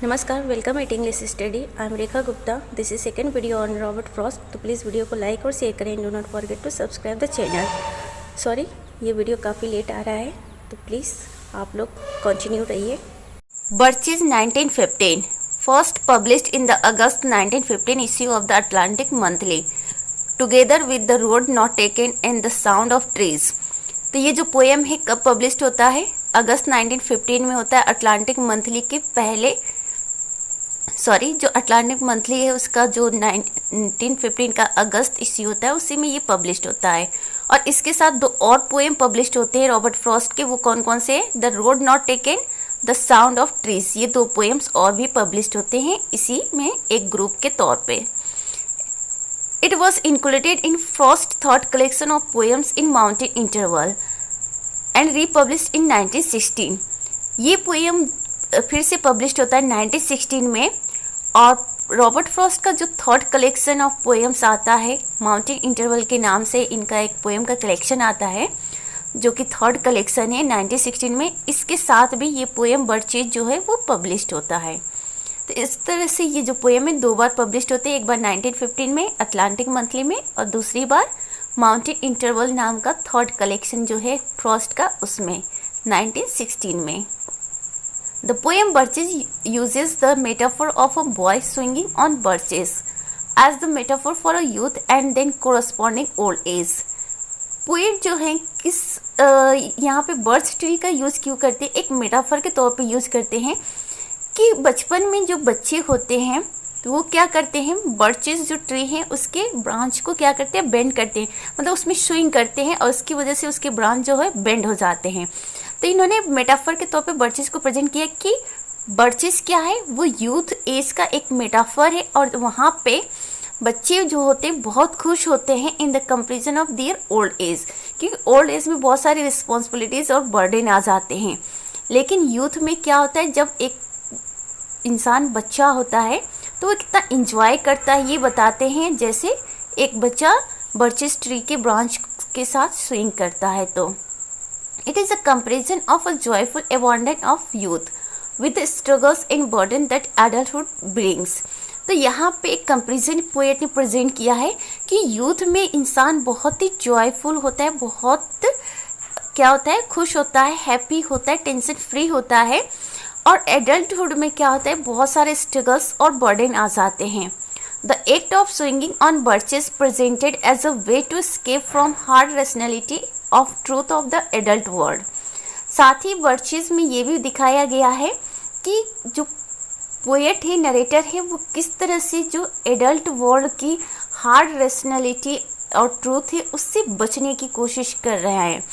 नमस्कार, welcome at English study. I am Rekha Gupta. This is second video on Robert Frost. तो please video को like और share करें। Do not forget to subscribe the channel. Sorry, ये video काफ़ी late आ रहा है, तो प्लीज़ आप लोग कंटिन्यू रहिए। Birches 1915 first published in the August 1915 issue of the Atlantic Monthly together with the road not taken and the sound of trees. तो ये जो पोएम है कब पब्लिश्ड होता है? अगस्त 1915 में होता है। अटलांटिक मंथली के पहले जो अटलांटिक मंथली है उसका जो 1915 का अगस्त इश्यू होता है उसी में ये पब्लिश्ड होता है। और इसके साथ दो और पोएम पब्लिश्ड होते हैं रॉबर्ट फ्रॉस्ट के। वो कौन कौन से हैं? The road not taken, the sound of trees. ये दो पोएम्स और भी पब्लिश्ड होते हैं इसी में एक ग्रुप के तौर पे। It was included in Frost third collection of poems in Mountain Interval and republished in 1916। ये पोएम फिर से पब्लिश्ड होता है 1916 में। और रॉबर्ट फ्रॉस्ट का जो थर्ड कलेक्शन ऑफ पोएम्स आता है, माउंटेन इंटरवल के नाम से इनका एक पोएम का कलेक्शन आता है जो कि थर्ड कलेक्शन है 1916 में। इसके साथ भी ये पोएम बर्चेज जो है वो पब्लिश्ड होता है। तो इस तरह से ये जो पोएम है दो बार पब्लिश्ड होते हैं, एक बार 1915 में अटलांटिक मंथली में और दूसरी बार माउंटेन इंटरवल नाम का थर्ड कलेक्शन जो है फ्रॉस्ट का उसमें 1916 में। The poem Birches uses the metaphor of a boy swinging on birches as the metaphor for a youth and then corresponding old age. Poet जो है किस यहाँ पे बर्च ट्री का यूज़ क्यों करते हैं? एक मेटाफर के तौर पे यूज़ करते हैं कि बचपन में जो बच्चे होते हैं तो वो क्या करते हैं, बर्चेस जो ट्री है उसके ब्रांच को क्या करते हैं, बेंड करते हैं, मतलब उसमें स्विंग करते हैं और उसकी वजह से उसके ब्रांच जो है बेंड हो जाते हैं। तो इन्होंने मेटाफर के तौर पे बर्चेस को प्रेजेंट किया कि बर्चेस क्या है, वो यूथ एज का एक मेटाफर है और वहाँ पे बच्चे जो होते हैं बहुत खुश होते हैं in the comparison of their old age, क्योंकि ओल्ड एज में बहुत सारी रिस्पॉन्सिबिलिटीज़ और बर्डन आ जाते हैं। लेकिन यूथ में क्या होता है, जब एक इंसान बच्चा होता है तो वो कितना इंजॉय करता है ये बताते हैं, जैसे एक बच्चा बर्चेस ट्री के ब्रांच के साथ स्विंग करता है। तो it is a comparison of a joyful abundance of youth with struggles and burden that adulthood brings. तो यहाँ पे एक कंपेरिजन पोएट ने प्रेजेंट किया है कि यूथ में इंसान बहुत ही जॉयफुल होता है, बहुत क्या होता है, खुश होता है, हैप्पी होता है, टेंशन फ्री होता है। और एडल्टहुड में क्या होता है, बहुत सारे स्ट्रगल्स और बर्डन आ जाते हैं। The act of swinging on birches presented as a way to escape from hard rationality of truth of the adult world. साथ ही बर्चेस में ये भी दिखाया गया है कि जो पोएट है, नरेटर है, वो किस तरह से जो एडल्ट वर्ल्ड की हार्ड रेशनैलिटी और ट्रूथ है उससे बचने की कोशिश कर रहा है।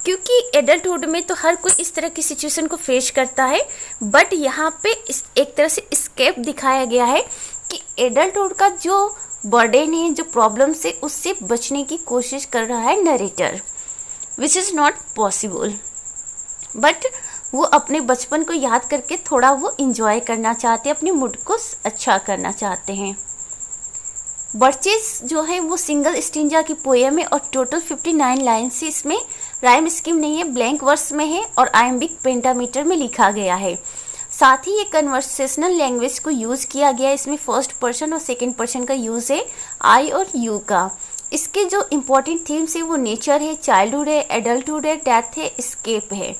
क्योंकि एडल्टहुड में तो हर कोई इस तरह की सिचुएशन को फेस करता है, बट यहाँ पे एक तरह से स्केप दिखाया गया है कि एडल्टहुड का जो बर्डन है, जो प्रॉब्लम्स है, उससे बचने की कोशिश कर रहा है narrator, which is not possible. But वो अपने बचपन को याद करके थोड़ा वो इंजॉय करना चाहते हैं, अपने मूड को अच्छा करना चाहते हैं। बर्चेस जो है वो सिंगल स्टिंजा की पोएम है और टोटल 59 लाइन से, इसमें राइम स्कीम नहीं है, ब्लैंक वर्स में है और आयम्बिक पेंटामीटर में लिखा गया है। साथ ही ये कन्वर्सेशनल लैंग्वेज को यूज़ किया गया है। इसमें फर्स्ट पर्सन और सेकंड पर्सन का यूज़ है, आई और यू का। इसके जो इम्पोर्टेंट थीम्स है वो नेचर है, चाइल्डहुड है, एडल्टहुड है, डेथ है, एस्केप है।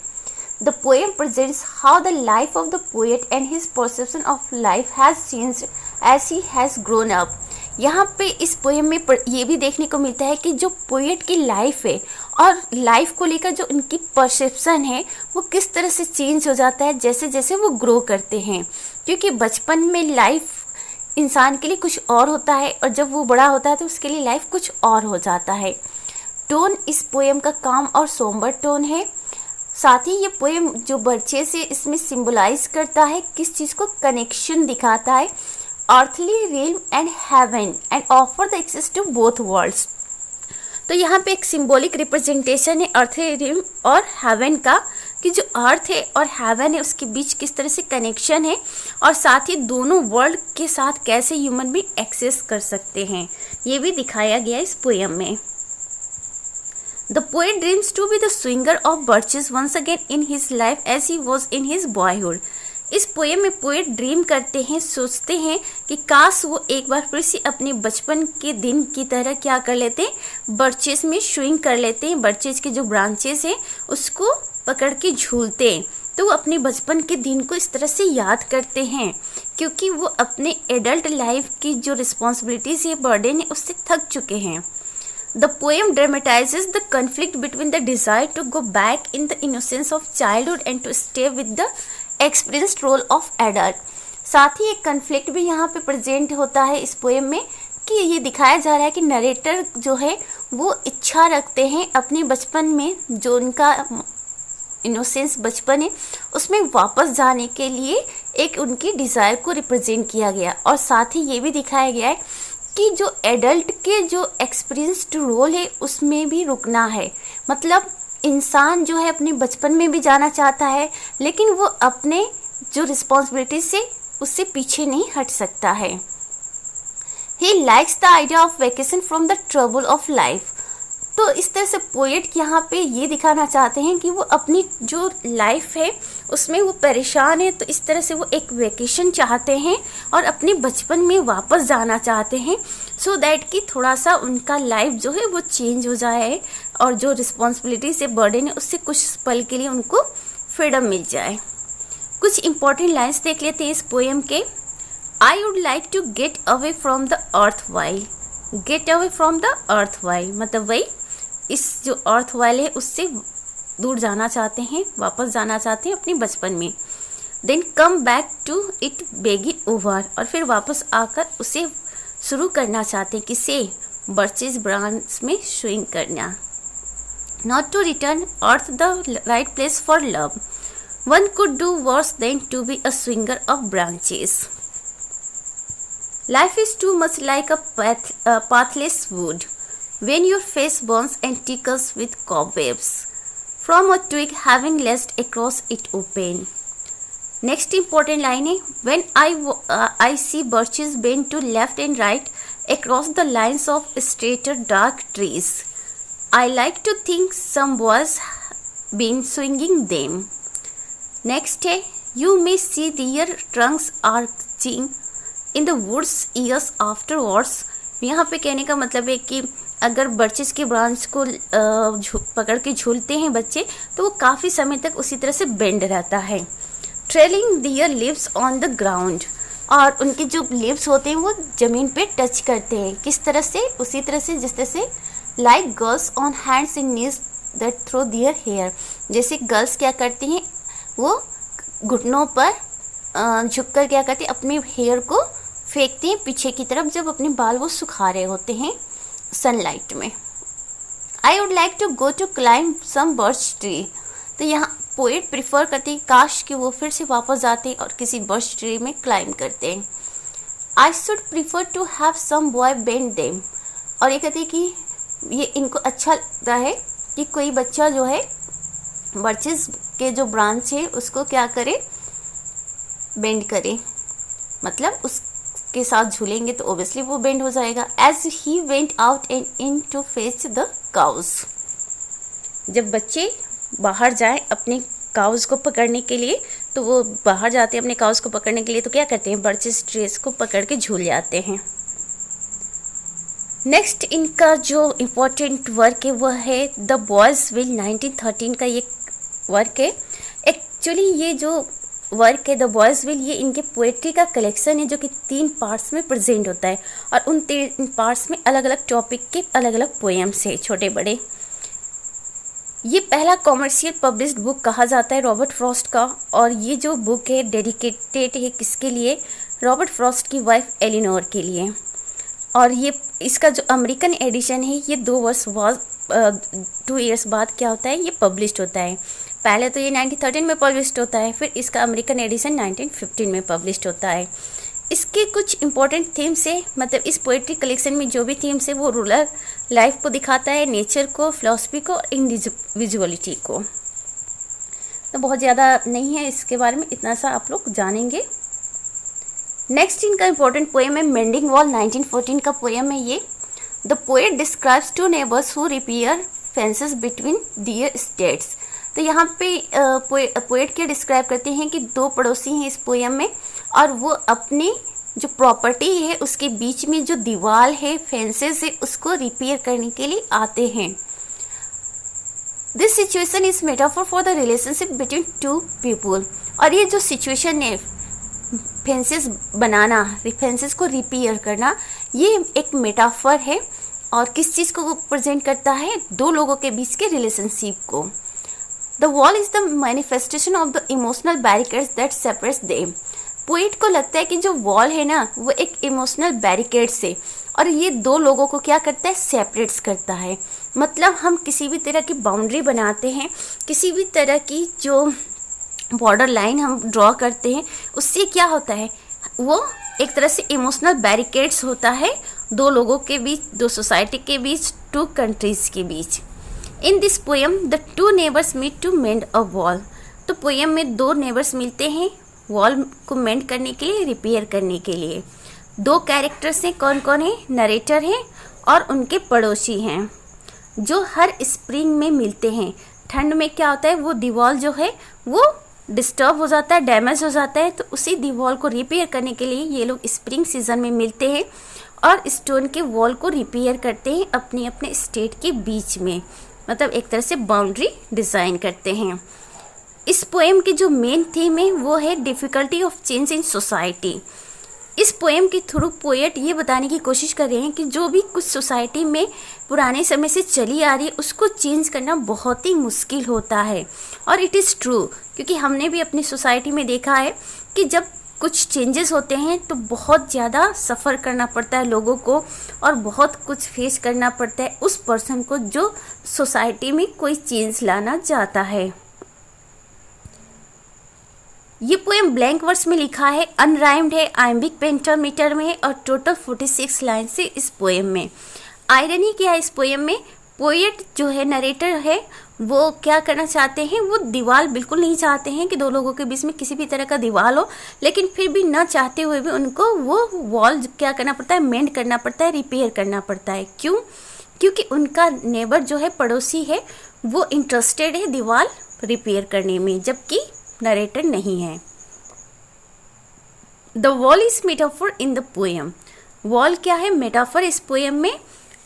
The poem presents how the life of the poet and his perception of life has changed as he has grown up. यहाँ पे इस पोएम में ये भी देखने को मिलता है कि जो पोएट की लाइफ है और लाइफ को लेकर जो उनकी परसेप्शन है वो किस तरह से चेंज हो जाता है जैसे जैसे वो ग्रो करते हैं। क्योंकि बचपन में लाइफ इंसान के लिए कुछ और होता है और जब वो बड़ा होता है तो उसके लिए लाइफ कुछ और हो जाता है। टोन इस पोएम का काम और सोम्बर टोन है। साथ ही ये पोएम जो बर्चेस है इसमें सिंबलाइज करता है किस चीज़ को, कनेक्शन दिखाता है, earthly realm and heaven and offer the access to both worlds. तो यहाँ पे एक सिंबॉलिक रिप्रेजेंटेशन है अर्थली रियल्म और हेवन का, कि जो अर्थ है और हेवन है उसके बीच किस तरह से कनेक्शन है और साथ ही दोनों वर्ल्ड के साथ कैसे ह्यूमन बीइंग एक्सेस कर सकते हैं, ये भी दिखाया गया इस पोएम में। The poet dreams to be the swinger of birches once again in his life as he was in his boyhood. इस पोएम में पोएट ड्रीम करते हैं, सोचते हैं कि काश वो एक बार फिर से अपने बचपन के दिन की तरह क्या कर लेते हैं, बर्चेस में स्विंग कर लेते हैं, बर्चेस के जो ब्रांचेस हैं उसको पकड़ के झूलते हैं। तो वो अपने बचपन के दिन को इस तरह से याद करते हैं क्योंकि वो अपने एडल्ट लाइफ की जो रिस्पॉन्सिबिलिटीज है, बर्डन है, उससे थक चुके हैं। The poem dramatizes the conflict between the desire to go back in the innocence of childhood and to stay with the experienced role of adult। साथ ही एक कन्फ्लिक्ट भी यहाँ पे प्रेजेंट होता है इस पोएम में कि ये दिखाया जा रहा है कि नरेटर जो है वो इच्छा रखते हैं अपने बचपन में, जो उनका इनोसेंस बचपन है उसमें वापस जाने के लिए एक उनकी डिज़ायर को रिप्रेजेंट किया गया। और साथ ही ये भी दिखाया गया है कि जो एडल्ट के जो एक्सपीरियंस्ड रोल है उसमें भी रुकना है। मतलब इंसान जो है अपने बचपन में भी जाना चाहता है लेकिन वो अपने जो रिस्पॉन्सिबिलिटी से उससे पीछे नहीं हट सकता है। He likes the idea of vacation from the trouble of life. तो इस तरह से पोएट यहाँ पे ये दिखाना चाहते हैं कि वो अपनी जो लाइफ है उसमें वो परेशान है, तो इस तरह से वो एक वेकेशन चाहते हैं और अपने बचपन में वापस जाना चाहते हैं सो दैट कि थोड़ा सा उनका लाइफ जो है वो चेंज हो जाए और जो रिस्पॉन्सिबिलिटी से बर्डन है उससे कुछ पल के लिए उनको फ्रीडम मिल जाए। कुछ इंपॉर्टेंट लाइन्स देख लेते हैं इस पोएम के। I would like to get away from the earth while. Get away from the earth while मतलब वही इस जो अर्थ वाइल है उससे दूर जाना चाहते हैं, वापस जाना चाहते हैं अपने बचपन में। Then come back to it begin over, और फिर वापस आकर उसे शुरू करना चाहते हैं, किसे, बर्चेस ब्रांच में स्विंग करना। Not to return earth the right place for love, one could do worse than to be a swinger of branches. Life is too much like a pathless wood when your face burns and tickles with cobwebs from a twig having lashed across it open। Next important line है when I see birches bend to left and right across the lines of straighter dark trees, I like to think some boys been swinging them। Next है you may see their trunks arching in the woods years afterwards। यहाँ पे कहने का मतलब है कि अगर birches के ब्रांच को पकड़ के झूलते हैं बच्चे तो वो काफ़ी समय तक उसी तरह से बेंड रहता है। Trailing their leaves on the ground, और उनके जो लिव्स होते हैं वो ज़मीन पे टच करते हैं। किस तरह से, उसी तरह से जिस तरह से like girls on hands and knees that throw their hair, जैसे गर्ल्स क्या करती हैं वो घुटनों पर झुककर क्या करती हैं अपने हेयर को फेंकती हैं पीछे की तरफ जब अपने बाल वो सुखा रहे होते हैं सनलाइट में। I would like to go to climb some birch tree, तो यहाँ पोएट प्रिफर करते हैं काश कि वो फिर से वापस जाते और किसी बर्च ट्री में क्लाइंब करते हैं। I should prefer to have some boy bend them, और ये कहते हैं कि ये इनको अच्छा लगता है कि कोई बच्चा जो है बर्चेस के जो ब्रांच है उसको क्या करे, बेंड करे, मतलब उसके साथ झूलेंगे तो ओबियसली वो बेंड हो जाएगा। As he went out and in to fetch the cows, जब बच्चे बाहर जाएं अपने काउज को पकड़ने के लिए तो वो बाहर जाते हैं अपने काउज को पकड़ने के लिए तो क्या करते हैं, बर्चेस ट्रीज को पकड़ के झूल जाते हैं। नेक्स्ट इनका जो इम्पोर्टेंट वर्क है वह है द बॉयज़ विल 1913 का ये वर्क है। एक्चुअली ये जो वर्क है द बॉयज़ विल, ये इनके पोएट्री का कलेक्शन है जो कि 3 पार्ट्स में प्रेजेंट होता है और उन 3 पार्ट्स में अलग अलग टॉपिक के अलग अलग पोएम्स है, छोटे बड़े। ये पहला कॉमर्शियल पब्लिश्ड बुक कहा जाता है रॉबर्ट फ्रॉस्ट का, और ये जो बुक है डेडिकेटेड है किसके लिए, रॉबर्ट फ्रॉस्ट की वाइफ एलिनोर के लिए। और ये इसका जो अमेरिकन एडिशन है ये 2 ईयर्स बाद क्या होता है, ये पब्लिश्ड होता है। पहले तो ये 1913 में पब्लिश्ड होता है, फिर इसका अमेरिकन एडिशन 1915 में पब्लिश्ड होता है। इसके कुछ इंपॉर्टेंट थीम्स है, मतलब इस पोएट्री कलेक्शन में जो भी थीम्स है वो रूरल लाइफ को दिखाता है, नेचर को, फिलॉसफी को और इंडिविजुअलिटी को। तो बहुत ज़्यादा नहीं है इसके बारे में, इतना सा आप लोग जानेंगे। नेक्स्ट इनका इंपॉर्टेंट पोएम है मेंडिंग वॉल, 1914 का पोएम है ये। The poet describes 2 neighbours who repair fences between their states. तो यहाँ पे पोएट क्या डिस्क्राइब करते हैं कि दो पड़ोसी हैं इस पोएम में, और वो अपने जो प्रॉपर्टी है उसके बीच में जो दीवार है, फेंसेस है, उसको रिपेयर करने के लिए आते हैं। This situation is metaphor for the relationship between two people. और ये जो सिचुएशन है, फेंसेस बनाना, फेंसेस को रिपेयर करना, ये एक मेटाफर है। और किस चीज़ को प्रेजेंट करता है? दो लोगों के बीच के रिलेशनशिप को। The wall is the manifestation of the emotional barricades that separates them. Poet को लगता है कि जो वॉल है ना, वो एक इमोशनल बैरिकेड्स है, और ये दो लोगों को क्या करता है? सेपरेट्स करता है। मतलब हम किसी भी तरह की बाउंड्री बनाते हैं, किसी भी तरह की जो बॉर्डर लाइन हम ड्रॉ करते हैं, उससे क्या होता है? वो एक तरह से इमोशनल बैरिकेड्स होता है दो लोगों के बीच, दो सोसाइटी के बीच, टू कंट्रीज के बीच। In this poem the two neighbours meet to mend a wall. तो पोएम में दो नेबर्स मिलते हैं वॉल को मेंड करने के लिए, रिपेयर करने के लिए। दो कैरेक्टर्स हैं, कौन कौन है? नरेटर हैं और उनके पड़ोसी हैं, जो हर स्प्रिंग में मिलते हैं। ठंड में क्या होता है? वो दीवार जो है वो डिस्टर्ब हो जाता है, डैमेज हो जाता है, तो उसी दीवार को रिपेयर करने के लिए ये लोग स्प्रिंग सीजन में मिलते हैं और स्टोन के वॉल को रिपेयर करते हैं अपने अपने स्टेट के बीच में। मतलब एक तरह से बाउंड्री डिज़ाइन करते हैं। इस पोएम की जो मेन थीम है वो है difficulty of change in society. इस पोएम के थ्रू पोएट ये बताने की कोशिश कर रहे हैं कि जो भी कुछ सोसाइटी में पुराने समय से चली आ रही है, उसको चेंज करना बहुत ही मुश्किल होता है। और इट इज़ ट्रू, क्योंकि हमने भी अपनी सोसाइटी में देखा है कि जब कुछ चेंजेस होते हैं तो बहुत ज़्यादा सफ़र करना पड़ता है लोगों को, और बहुत कुछ फेस करना पड़ता है उस पर्सन को जो सोसाइटी में कोई चेंज लाना चाहता है। ये पोएम ब्लैंक वर्स में लिखा है, अनराइम्ड है, आइम्बिक पेंटामीटर में है, और टोटल 46 लाइन से इस पोएम में। आयरनी क्या है इस पोएम में? पोएट जो है, नरेटर है, वो क्या करना चाहते हैं? वो दीवार बिल्कुल नहीं चाहते हैं कि दो लोगों के बीच में किसी भी तरह का दीवार हो, लेकिन फिर भी न चाहते हुए भी उनको वो वॉल क्या करना पड़ता है? मेंड करना पड़ता है, रिपेयर करना पड़ता है। क्यों? क्योंकि उनका नेबर जो है, पड़ोसी है, वो इंटरेस्टेड है दीवार रिपेयर करने में, जबकि नरेटर नहीं है। The wall is metaphor in the poem. Wall क्या है? मेटाफोर इस पोएम में,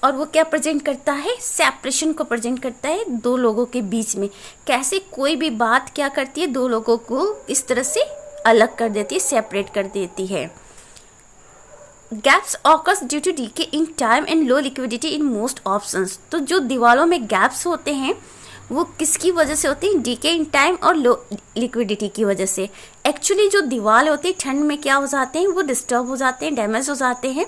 और वो क्या प्रेजेंट करता है? सेपरेशन को प्रेजेंट करता है दो लोगों के बीच में। कैसे कोई भी बात क्या करती है? दो लोगों को इस तरह से अलग कर देती है, सेपरेट कर देती है। Gaps occurs due to decay in time and low liquidity in most options. तो जो दीवारों में गैप्स होते हैं वो किसकी वजह से होती हैं? डीके इन टाइम और लो लिक्विडिटी की वजह से। एक्चुअली जो दीवार होती है ठंड में क्या हो जाते हैं? वो डिस्टर्ब हो जाते हैं, डैमेज हो जाते हैं।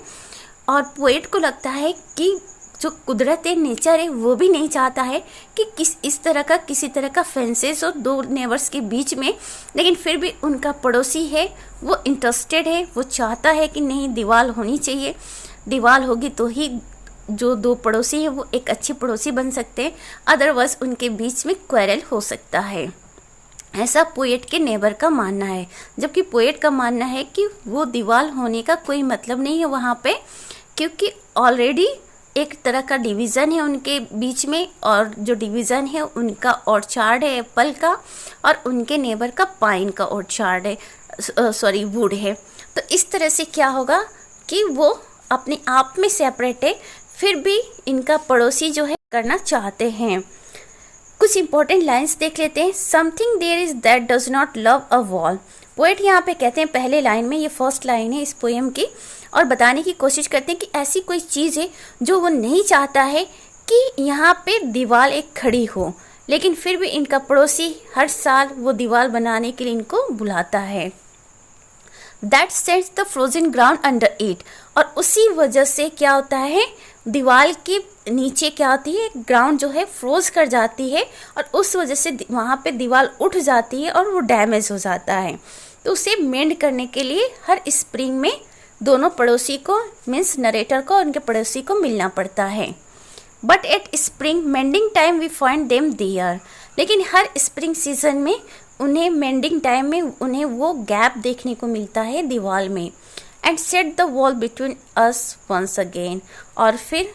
और पोएट को लगता है कि जो कुदरत है, नेचर है, वो भी नहीं चाहता है कि किसी तरह का फेंसेस हो दो नेबर्स के बीच में, लेकिन फिर भी उनका पड़ोसी है वो इंटरेस्टेड है, वो चाहता है कि नहीं, दीवार होनी चाहिए, दीवार होगी तो ही जो दो पड़ोसी हैं वो एक अच्छे पड़ोसी बन सकते हैं, अदरवाइज उनके बीच में क्वेरल हो सकता है। ऐसा पोएट के नेबर का मानना है। जबकि पोएट का मानना है कि वो दीवार होने का कोई मतलब नहीं है वहाँ पे, क्योंकि ऑलरेडी एक तरह का डिवीज़न है उनके बीच में, और जो डिवीज़न है उनका ऑर्चार्ड है एप्पल का, और उनके नेबर का पाइन का ऑर्चार्ड है, वुड है। तो इस तरह से क्या होगा कि वो अपने आप में सेपरेट है, फिर भी इनका पड़ोसी जो है करना चाहते हैं। कुछ इंपॉर्टेंट लाइंस देख लेते हैं। Something there is that does not love a wall. Poet यहाँ पे कहते हैं पहले लाइन में, ये फर्स्ट लाइन है इस पोएम की, और बताने की कोशिश करते हैं कि ऐसी कोई चीज़ है जो वो नहीं चाहता है कि यहाँ पे दीवार एक खड़ी हो, लेकिन फिर भी इनका पड़ोसी हर साल वो दीवार बनाने के लिए इनको बुलाता है। That sets the frozen ground under it. और उसी वजह से क्या होता है, दीवार के नीचे क्या होती है, ग्राउंड जो है फ्रोज कर जाती है, और उस वजह से वहाँ पे दीवार उठ जाती है और वो डैमेज हो जाता है। तो उसे मेंड करने के लिए हर स्प्रिंग में दोनों पड़ोसी को, मीन्स नरेटर को और उनके पड़ोसी को मिलना पड़ता है। But at spring mending time we find them there. लेकिन हर स्प्रिंग सीजन में उन्हें मेंडिंग टाइम में उन्हें वो गैप देखने को मिलता है दीवार में। And set the wall between us once again. और फिर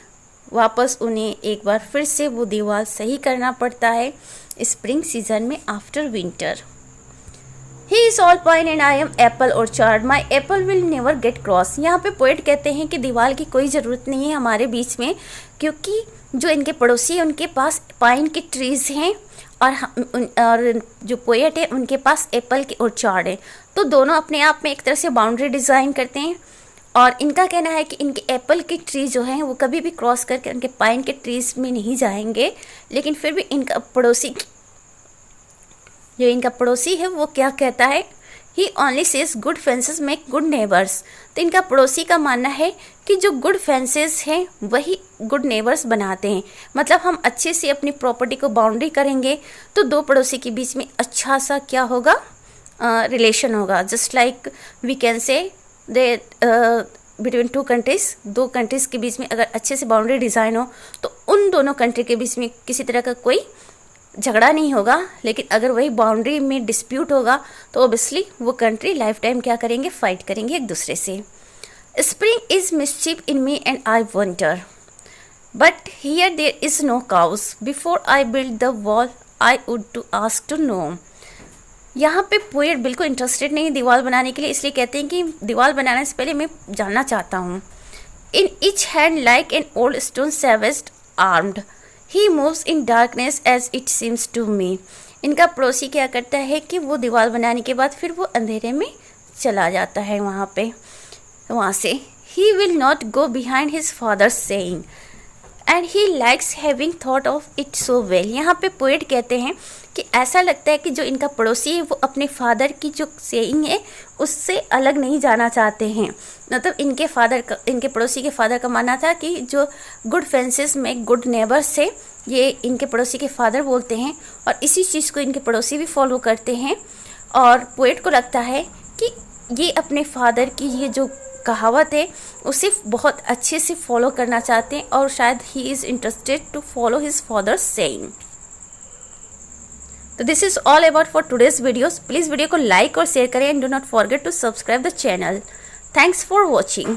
वापस उन्हें एक बार फिर से वो दीवार सही करना पड़ता है, स्प्रिंग सीजन में after winter. He is all pine and I am Apple orchard, my Apple will never get cross. यहाँ पे पोएट कहते हैं कि दीवार की कोई ज़रूरत नहीं है हमारे बीच में, क्योंकि जो इनके पड़ोसी हैं उनके पास पाइन के ट्रीज़ हैं और जो पोएट है उनके पास एप्पल के ऑर्चार्ड है। तो दोनों अपने आप में एक तरह से बाउंड्री डिज़ाइन करते हैं और इनका कहना है कि इनके एप्पल के ट्री जो हैं वो कभी भी क्रॉस करके उनके पाइन के ट्रीज़ में नहीं जाएंगे। लेकिन फिर भी इनका पड़ोसी है वो क्या कहता है, he only says good fences make good neighbours. तो इनका पड़ोसी का मानना है कि जो गुड फेंसेस हैं वही गुड नेबर्स बनाते हैं। मतलब हम अच्छे से अपनी प्रॉपर्टी को बाउंड्री करेंगे तो दो पड़ोसी के बीच में अच्छा सा क्या होगा, रिलेशन होगा। Just like we can say they between two countries, दो कंट्रीज़ के बीच में अगर अच्छे से बाउंड्री डिज़ाइन हो तो उन दोनों कंट्री के बीच में किसी तरह का कोई झगड़ा नहीं होगा। लेकिन अगर वही बाउंड्री में डिस्प्यूट होगा तो ओबियसली वो कंट्री लाइफ टाइम क्या करेंगे, फाइट करेंगे एक दूसरे से। Spring is mischief in me and I wonder, but here there is no cause, before I build the wall I would to ask to know. यहाँ पे पोएट बिल्कुल इंटरेस्टेड नहीं है दीवार बनाने के लिए, इसलिए कहते हैं कि दीवार बनाने से पहले मैं जानना चाहता हूँ। In each hand like an old stone savage armed, he moves in darkness as it seems to me. इनका पड़ोसी क्या करता है कि वो दीवार बनाने के बाद फिर वो अंधेरे में चला जाता है वहाँ से। He will not go behind his father's saying and he likes having thought of it so well. यहाँ पे पोएट कहते हैं कि ऐसा लगता है कि जो इनका पड़ोसी है वो अपने फादर की जो सेइंग है उससे अलग नहीं जाना चाहते हैं। मतलब इनके पड़ोसी के फादर का मानना था कि जो गुड फेंसेस में गुड नेबर्स से ये इनके पड़ोसी के फादर बोलते हैं और इसी चीज़ को इनके पड़ोसी भी फॉलो करते हैं। और पोएट को लगता है कि ये अपने फादर की ये जो कहावत है उसे बहुत अच्छे से फॉलो करना चाहते हैं और शायद he is interested to follow his father's saying. तो this is all about for today's videos. Please video को लाइक और शेयर करें and do not forget to subscribe the channel. Thanks for watching.